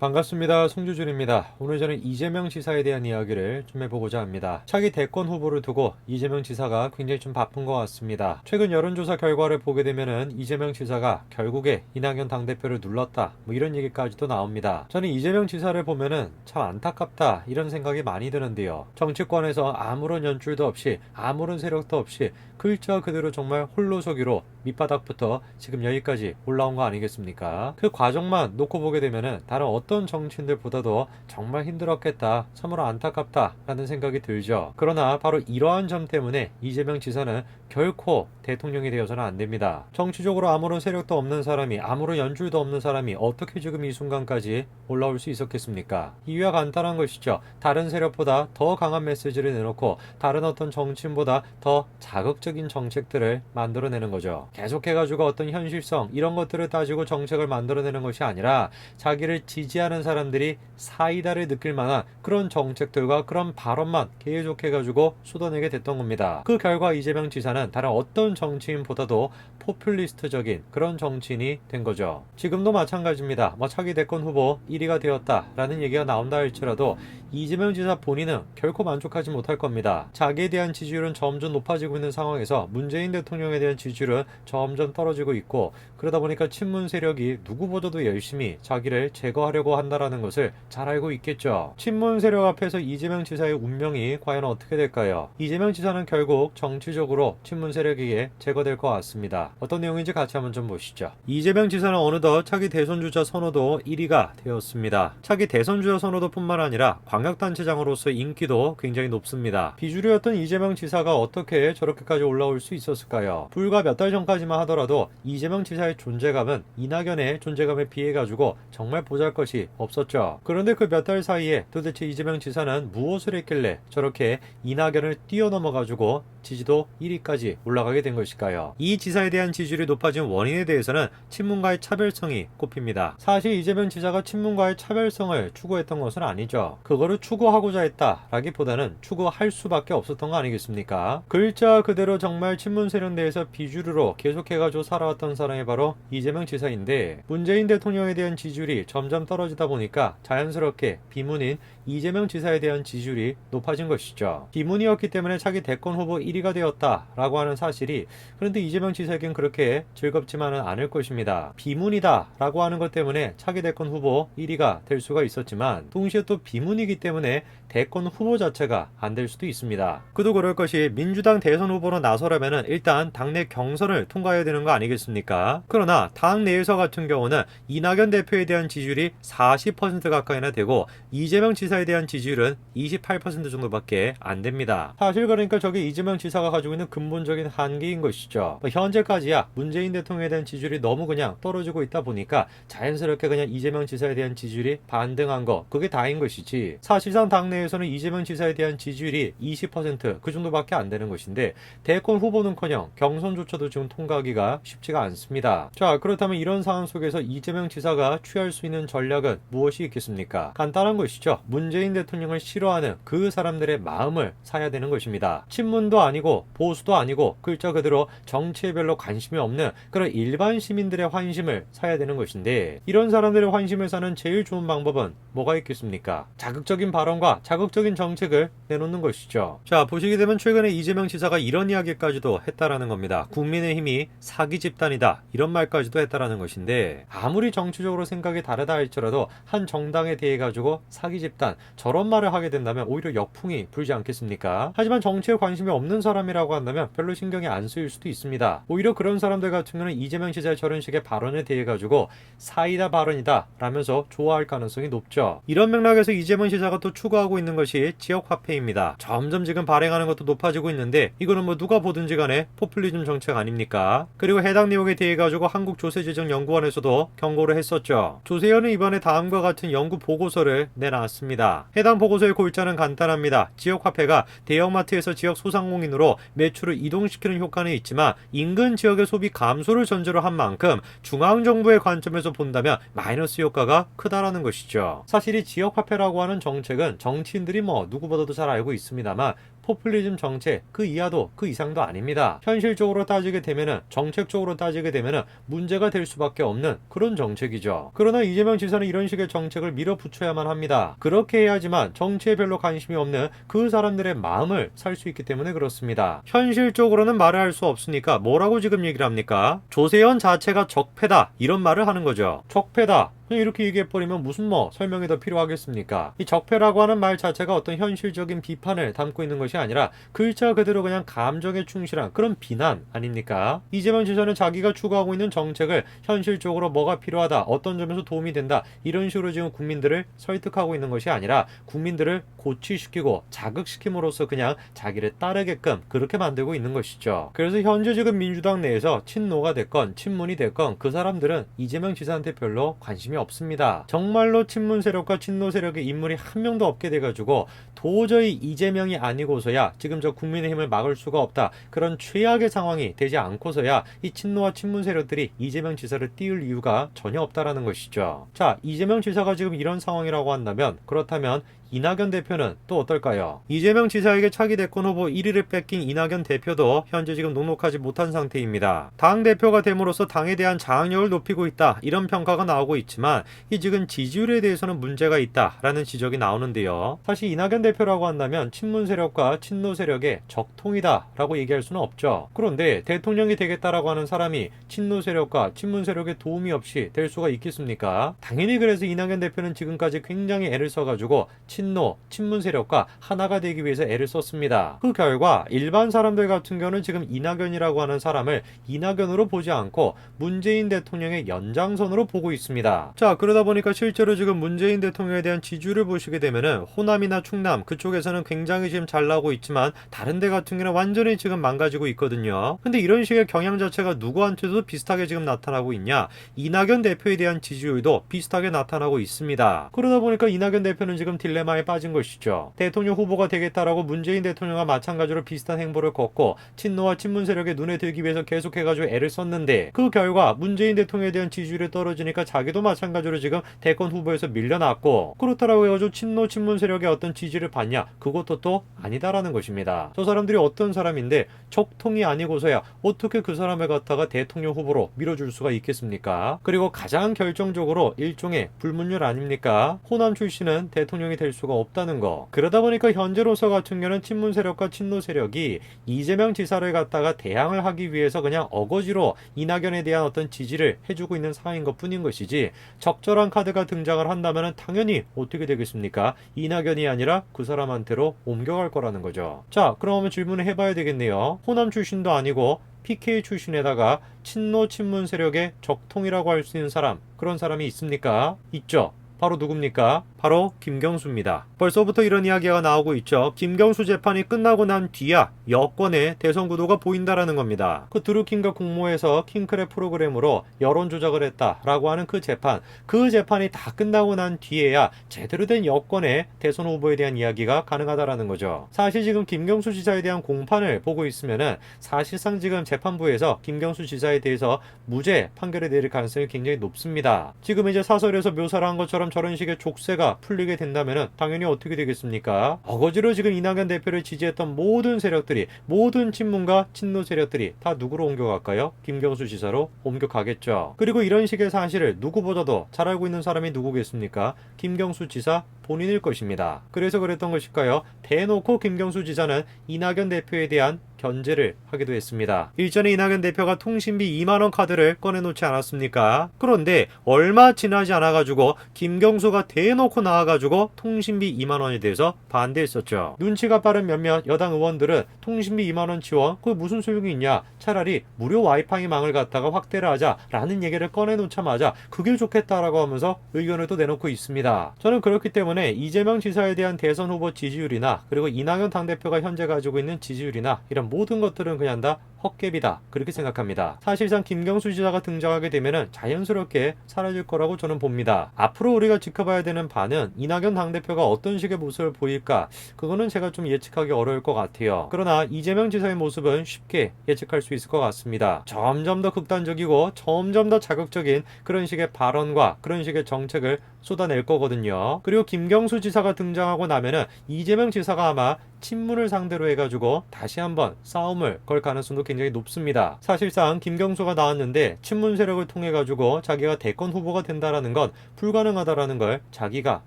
반갑습니다. 송주준입니다. 오늘 저는 이재명 지사에 대한 이야기를 좀 해보고자 합니다. 차기 대권 후보를 두고 이재명 지사가 굉장히 좀 바쁜 것 같습니다. 최근 여론조사 결과를 보게 되면은 이재명 지사가 결국에 이낙연 당대표를 눌렀다, 뭐 이런 얘기까지도 나옵니다. 저는 이재명 지사를 보면은 참 안타깝다 이런 생각이 많이 드는데요. 정치권에서 아무런 연출도 없이 아무런 세력도 없이 글자 그대로 정말 홀로서기로 밑바닥부터 지금 여기까지 올라온 거 아니겠습니까? 그 과정만 놓고 보게 되면은 다른 어떤 정치인들보다도 정말 힘들었겠다, 참으로 안타깝다 라는 생각이 들죠. 그러나 바로 이러한 점 때문에 이재명 지사는 결코 대통령이 되어서는 안 됩니다. 정치적으로 아무런 세력도 없는 사람이, 아무런 연줄도 없는 사람이 어떻게 지금 이 순간까지 올라올 수 있었겠습니까? 이유가 간단한 것이죠. 다른 세력보다 더 강한 메시지를 내놓고 다른 어떤 정치인보다 더 자극적인 정책들을 만들어내는 거죠. 계속해가지고 어떤 현실성 이런 것들을 따지고 정책을 만들어내는 것이 아니라 자기를 지지하는 사람들이 사이다를 느낄 만한 그런 정책들과 그런 발언만 계속해가지고 쏟아내게 됐던 겁니다. 그 결과 이재명 지사는 다른 어떤 정치인보다도 포퓰리스트적인 그런 정치인이 된 거죠. 지금도 마찬가지입니다. 차기 대권 후보 1위가 되었다라는 얘기가 나온다 할지라도 이재명 지사 본인은 결코 만족하지 못할 겁니다. 자기에 대한 지지율은 점점 높아지고 있는 상황에서 문재인 대통령에 대한 지지율은 점점 떨어지고 있고, 그러다 보니까 친문 세력이 누구보다도 열심히 자기를 제거하려고 한다라는 것을 잘 알고 있겠죠. 친문 세력 앞에서 이재명 지사의 운명이 과연 어떻게 될까요? 이재명 지사는 결국 정치적으로 친문 세력에게 제거될 것 같습니다. 어떤 내용인지 같이 한번 좀 보시죠. 이재명 지사는 어느덧 차기 대선주자 선호도 1위가 되었습니다. 차기 대선주자 선호도뿐만 아니라 광역단체장으로서 인기도 굉장히 높습니다. 비주류였던 이재명 지사가 어떻게 저렇게까지 올라올 수 있었을까요? 불과 몇 달 전까지만 하더라도 이재명 지사의 존재감은 이낙연의 존재감에 비해가지고 정말 보잘것이 없었죠. 그런데 그 몇 달 사이에 도대체 이재명 지사는 무엇을 했길래 저렇게 이낙연을 뛰어넘어가지고 지지도 1위까지 올라가게 된 것일까요? 이 지사에 대한 지지율이 높아진 원인에 대해서는 친문과의 차별성이 꼽힙니다. 사실 이재명 지사가 친문과의 차별성을 추구했던 것은 아니죠. 그거를 추구하고자 했다라기보다는 추구할 수밖에 없었던 거 아니겠습니까? 글자 그대로 정말 친문 세력 내에서 비주류로 계속해가지고 살아왔던 사람이 바로 이재명 지사인데, 문재인 대통령에 대한 지지율이 점점 떨어지다 보니까 자연스럽게 비문인 이재명 지사에 대한 지지율이 높아진 것이죠. 비문이었기 때문에 차기 대권 후보 1위가 되었다라고 하는 사실이, 그런데 이재명 지사에겐 그렇게 즐겁지만은 않을 것입니다. 비문이다라고 하는 것 때문에 차기 대권 후보 1위가 될 수가 있었지만, 동시에 또 비문이기 때문에 대권 후보 자체가 안 될 수도 있습니다. 그도 그럴 것이 민주당 대선 후보로 나서려면은 일단 당내 경선을 통과해야 되는 거 아니겠습니까? 그러나 당 내에서 같은 경우는 이낙연 대표에 대한 지지율이 40% 가까이나 되고 이재명 지사에 대한 지지율은 28% 정도밖에 안 됩니다. 사실 그러니까 저게 이재명 지사가 가지고 있는 근본적인 한계인 것이죠. 현재까지야 문재인 대통령에 대한 지지율이 너무 그냥 떨어지고 있다 보니까 자연스럽게 그냥 이재명 지사에 대한 지지율이 반등한 거, 그게 다인 것이지, 사실상 당내에서는 이재명 지사에 대한 지지율이 20%그 정도밖에 안 되는 것인데 대권 후보는커녕 경선조차도 지금 통과하기가 쉽지가 않습니다. 자, 그렇다면 이런 상황 속에서 이재명 지사가 취할 수 있는 전략은 무엇이 있겠습니까? 간단한 것이죠. 문재인 대통령을 싫어하는 그 사람들의 마음을 사야 되는 것입니다. 친문도 아니고 보수도 아니고 글자 그대로 정치에 별로 관심이 없는 그런 일반 시민들의 환심을 사야 되는 것인데, 이런 사람들의 환심을 사는 제일 좋은 방법은 뭐가 있겠습니까? 자극적인 발언과 자극적인 정책을 내놓는 것이죠. 자, 보시게 되면 최근에 이재명 지사가 이런 이야기까지도 했다라는 겁니다. 국민의힘이 사기 집단이다, 이런 말까지도 했다라는 것인데, 아무리 정치적으로 생각이 다르다 할지라도 한 정당에 대해 가지고 사기 집단, 저런 말을 하게 된다면 오히려 역풍이 불지 않겠습니까? 하지만 정치에 관심이 없는 사람이라고 한다면 별로 신경이 안 쓰일 수도 있습니다. 오히려 그런 사람들 같은 경우는 이재명 지사의 저런 식의 발언에 대해 가지고 사이다 발언이다 라면서 좋아할 가능성이 높죠. 이런 맥락에서 이재명 지사가 또 추구하고 있는 것이 지역화폐입니다. 점점 지금 발행하는 것도 높아지고 있는데, 이거는 뭐 누가 보든지 간에 포퓰리즘 정책 아닙니까? 그리고 해당 내용에 대해 가지고 한국조세재정연구원에서도 경고를 했었죠. 조세현은 이번에 다음과 같은 연구 보고서를 내놨습니다. 해당 보고서의 골자는 간단합니다. 지역화폐가 대형마트에서 지역 소상공인으로 매출을 이동시키는 효과는 있지만 인근 지역의 소비 감소를 전제로 한 만큼 중앙정부의 관점에서 본다면 마이너스 효과가 크다라는 것이죠. 사실 이 지역화폐라고 하는 정책은 정치인들이 누구보다도 잘 알고 있습니다만 포퓰리즘 정책 그 이하도 그 이상도 아닙니다. 현실적으로 따지게 되면은 정책적으로 따지게 되면은 문제가 될 수밖에 없는 그런 정책이죠. 그러나 이재명 지사는 이런 식의 정책을 밀어붙여야만 합니다. 그렇게 해야지만 정치에 별로 관심이 없는 그 사람들의 마음을 살 수 있기 때문에 그렇습니다. 현실적으로는 말을 할 수 없으니까 뭐라고 지금 얘기를 합니까? 조세현 자체가 적폐다 이런 말을 하는 거죠. 적폐다. 그냥 이렇게 얘기해버리면 무슨 설명이 더 필요하겠습니까? 이 적폐라고 하는 말 자체가 어떤 현실적인 비판을 담고 있는 것이 아니라 글자 그대로 그냥 감정에 충실한 그런 비난 아닙니까? 이재명 지사는 자기가 추구하고 있는 정책을 현실적으로 뭐가 필요하다, 어떤 점에서 도움이 된다 이런 식으로 지금 국민들을 설득하고 있는 것이 아니라 국민들을 고취시키고 자극시킴으로써 그냥 자기를 따르게끔 그렇게 만들고 있는 것이죠. 그래서 현재 지금 민주당 내에서 친노가 됐건 친문이 됐건 그 사람들은 이재명 지사한테 별로 관심이 없습니다. 정말로 친문 세력과 친노 세력의 인물이 한 명도 없게 돼가지고 도저히 이재명이 아니고서야 지금 저 국민의힘을 막을 수가 없다. 그런 최악의 상황이 되지 않고서야 이 친노와 친문 세력들이 이재명 지사를 띄울 이유가 전혀 없다라는 것이죠. 자, 이재명 지사가 지금 이런 상황이라고 한다면 그렇다면 이낙연 대표는 또 어떨까요? 이재명 지사에게 차기 대권 후보 1위를 뺏긴 이낙연 대표도 현재 지금 녹록하지 못한 상태입니다. 당대표가 됨으로써 당에 대한 장악력을 높이고 있다 이런 평가가 나오고 있지만 이 지금 지지율에 대해서는 문제가 있다라는 지적이 나오는데요. 사실 이낙연 대표라고 한다면 친문 세력과 친노 세력의 적통이다라고 얘기할 수는 없죠. 그런데 대통령이 되겠다라고 하는 사람이 친노 세력과 친문 세력의 도움이 없이 될 수가 있겠습니까? 당연히 그래서 이낙연 대표는 지금까지 굉장히 애를 써가지고 친노, 친문 세력과 하나가 되기 위해서 애를 썼습니다. 그 결과 일반 사람들 같은 경우는 지금 이낙연이라고 하는 사람을 이낙연으로 보지 않고 문재인 대통령의 연장선으로 보고 있습니다. 자, 그러다 보니까 실제로 지금 문재인 대통령에 대한 지지율을 보시게 되면은 호남이나 충남 그쪽에서는 굉장히 지금 잘 나오고 있지만 다른 데 같은 경우는 완전히 지금 망가지고 있거든요. 근데 이런 식의 경향 자체가 누구한테도 비슷하게 지금 나타나고 있냐? 이낙연 대표에 대한 지지율도 비슷하게 나타나고 있습니다. 그러다 보니까 이낙연 대표는 지금 딜레마에 빠진 것이죠. 대통령 후보가 되겠다라고 문재인 대통령과 마찬가지로 비슷한 행보를 걷고 친노와 친문 세력의 눈에 들기 위해서 계속해가지고 애를 썼는데 그 결과 문재인 대통령에 대한 지지율이 떨어지니까 자기도 마찬가지로 지금 대권 후보에서 밀려났고 그렇다라고 해가지고 친노 친문 세력의 어떤 지지를 받냐? 그것도 또 아니다라는 것입니다. 저 사람들이 어떤 사람인데 적통이 아니고서야 어떻게 그 사람을 갖다가 대통령 후보로 밀어줄 수가 있겠습니까? 그리고 가장 결정적으로 일종의 불문율 아닙니까? 호남 출신은 대통령이 될 수가 없다는 거. 그러다 보니까 현재로서 같은 경우는 친문 세력과 친노 세력이 이재명 지사를 갖다가 대항을 하기 위해서 그냥 어거지로 이낙연에 대한 어떤 지지를 해주고 있는 상황인 것 뿐인 것이지 적절한 카드가 등장을 한다면 당연히 어떻게 되겠습니까? 이낙연이 아니라 그 사람한테로 옮겨갈 거라는 거죠. 자, 그럼 질문을 해봐야 되겠네요. 호남 출신도 아니고 PK 출신에다가 친노 친문 세력의 적통이라고 할 수 있는 사람, 그런 사람이 있습니까? 있죠. 바로 누굽니까? 바로 김경수입니다. 벌써부터 이런 이야기가 나오고 있죠. 김경수 재판이 끝나고 난 뒤야 여권의 대선 구도가 보인다라는 겁니다. 그 드루킹과 공모해서 킹크랩 프로그램으로 여론 조작을 했다라고 하는 그 재판이 다 끝나고 난 뒤에야 제대로 된 여권의 대선 후보에 대한 이야기가 가능하다라는 거죠. 사실 지금 김경수 지사에 대한 공판을 보고 있으면은 사실상 지금 재판부에서 김경수 지사에 대해서 무죄 판결을 내릴 가능성이 굉장히 높습니다. 지금 이제 사설에서 묘사를 한 것처럼 저런 식의 족쇄가 풀리게 된다면 당연히 어떻게 되겠습니까? 어거지로 지금 이낙연 대표를 지지했던 모든 세력들이, 모든 친문과 친노 세력들이 다 누구로 옮겨갈까요? 김경수 지사로 옮겨가겠죠. 그리고 이런 식의 사실을 누구보다도 잘 알고 있는 사람이 누구겠습니까? 김경수 지사 본인일 것입니다. 그래서 그랬던 것일까요? 대놓고 김경수 지사는 이낙연 대표에 대한 견제를 하기도 했습니다. 일전에 이낙연 대표가 통신비 2만원 카드를 꺼내놓지 않았습니까? 그런데 얼마 지나지 않아가지고 김경수가 대놓고 나와가지고 통신비 2만원에 대해서 반대했었죠. 눈치가 빠른 몇몇 여당 의원들은 통신비 2만원 지원 그게 무슨 소용이 있냐, 차라리 무료 와이파이 망을 갖다가 확대를 하자라는 얘기를 꺼내놓자마자 그게 좋겠다라고 하면서 의견을 또 내놓고 있습니다. 저는 그렇기 때문에 이재명 지사에 대한 대선 후보 지지율이나 그리고 이낙연 당대표가 현재 가지고 있는 지지율이나 이런 모든 것들은 그냥 다 헛개비다 그렇게 생각합니다. 사실상 김경수 지사가 등장하게 되면은 자연스럽게 사라질 거라고 저는 봅니다. 앞으로 우리가 지켜봐야 되는 바는 이낙연 당대표가 어떤 식의 모습을 보일까, 그거는 제가 좀 예측하기 어려울 것 같아요. 그러나 이재명 지사의 모습은 쉽게 예측할 수 있을 것 같습니다. 점점 더 극단적이고 점점 더 자극적인 그런 식의 발언과 그런 식의 정책을 쏟아낼 거거든요. 그리고 김경수 지사가 등장하고 나면은 이재명 지사가 아마 친문을 상대로 해가지고 다시 한번 싸움을 걸 가능성도 굉장히 높습니다. 사실상 김경수가 나왔는데 친문 세력을 통해 가지고 자기가 대권 후보가 된다라는 건 불가능하다라는 걸 자기가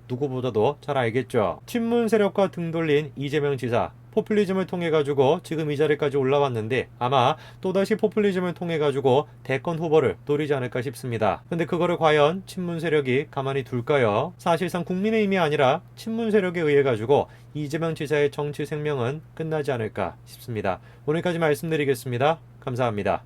누구보다도 잘 알겠죠. 친문 세력과 등 돌린 이재명 지사, 포퓰리즘을 통해 가지고 지금 이 자리까지 올라왔는데 아마 또다시 포퓰리즘을 통해 가지고 대권 후보를 노리지 않을까 싶습니다. 근데 그거를 과연 친문 세력이 가만히 둘까요? 사실상 국민의힘이 아니라 친문 세력에 의해 가지고 이재명 지사의 정치 생명은 끝나지 않을까 싶습니다. 오늘까지 말씀드리겠습니다. 감사합니다.